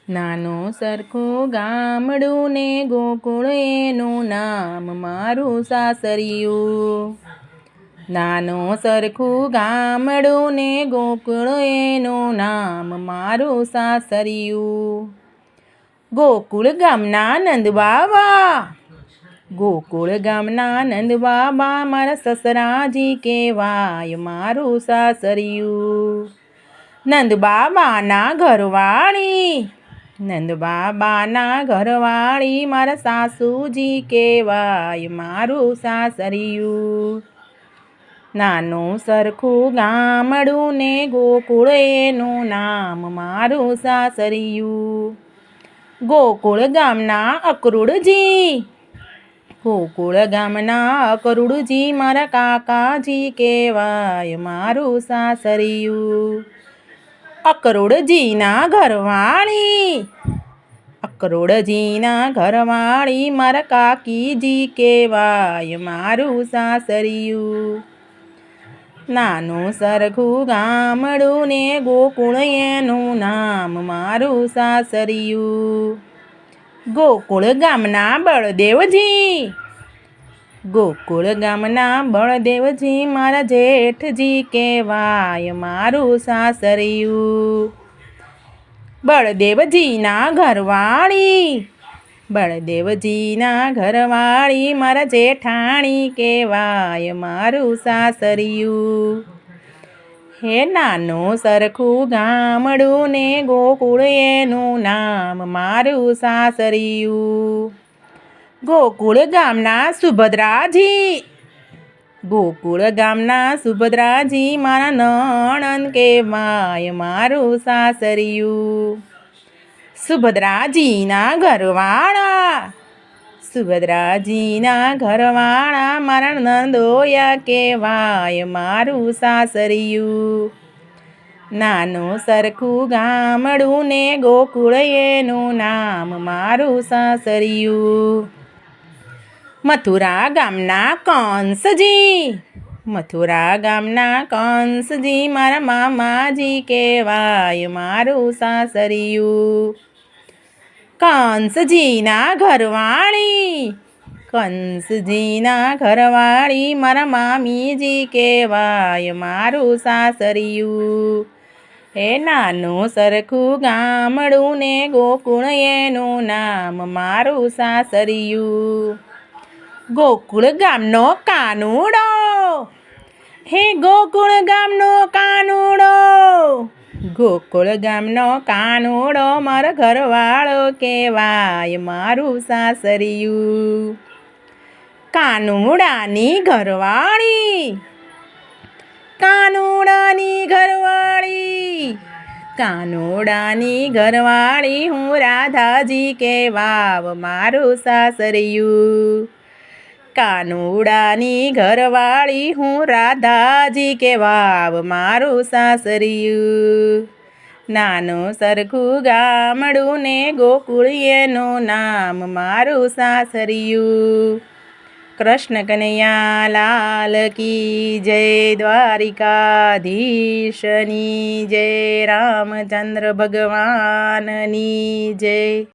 નાનું સરખું ગામડું ને ગોકુળ એનું નામ મારું સાસરિયું. નાનું સરખું ગામડું ને ગોકુળ એનું નામ મારું સાસરિયું. ગોકુળ ગામના નંદબાબા, ગોકુળ ગામના નંદબાબા મારા સસરાજી કહેવાય મારું સાસરિયું. નંદબાબાના ઘરવાળી, નંદબાબાના ઘરવાળી મારા સાસુજી કહેવાય મારું સાસરિયું. નાનું સરખું ગામડું ને ગોકુળ એનું નામ મારું સાસરિયું. ગોકુળ ગામના અકરુડજી, ગોકુળ ગામના અકરુડજી મારા કાકાજી કહેવાય મારું સાસરિયું. અકરુડજીના ઘરવાળી, અકરુડજીના ઘરવાળી મારા કાકીજી કહેવાય મારું સાસરિયું. નાનું સરખું ગામડું ને ગોકુળ એનું નામ મારું સાસરિયું. ગોકુળ ગામના બળદેવજી, ગોકુળ ગામના બળદેવજી મારા જેઠજી કહેવાય મારું સાસરિયું. બળદેવજીના ઘરવાળી, બળદેવજીના ઘરવાળી મારા જેઠાણી કહેવાય મારું સાસરિયું. હે નાનું સરખું ગામડું ને ગોકુળ એનું નામ મારું સાસરિયું. ગોકુળ ગામના સુભદ્રાજી, ગોકુળ ગામના સુભદ્રાજી મારા નણંદ કહેવાય મારું સાસરિયું. સુભદ્રાજીના ઘરવાળા, સુભદ્રાજીના ઘરવાળા મારા નંદોયા કહેવાય મારું સાસરિયું. નાનું સરખું ગામડું ને ગોકુળ એનું નામ મારું સાસરિયું. મથુરા ગામના કંસજી, મથુરા ગામના કંસજી મારા મામાજી કહેવાય મારું સાસરિયું. કંસજીના ઘરવાળી, કંસજીના ઘરવાળી મારા મામીજી કહેવાય મારું સાસરિયું. હે નાનું સરખું ગામડું ને ગોકુળ એનું નામ મારું સાસરિયું. ગોકુળ ગામનો કાનુડો, હે ગોકુળ ગામનો કાનુડો, ગોકુળ ગામનો કાનુડો મારો ઘરવાળો કહેવાય મારું સાસરિયું. કાનુડાની ઘરવાળી, કાનુડાની ઘરવાળી, કાનુડાની ઘરવાળી હું રાધાજી કહેવાવ મારું સાસરિયું. કાનુડાની ઘરવાળી હું રાધાજી કહેવાવ મારું સાસરિયું. નાનું સરખું ગામડું ને ગોકુળ એનું નામ મારું સાસરિયું. કૃષ્ણ કનૈયા લાલ કી જય, દ્વારિકાધીશની જય, રામચંદ્ર ભગવાનની જય.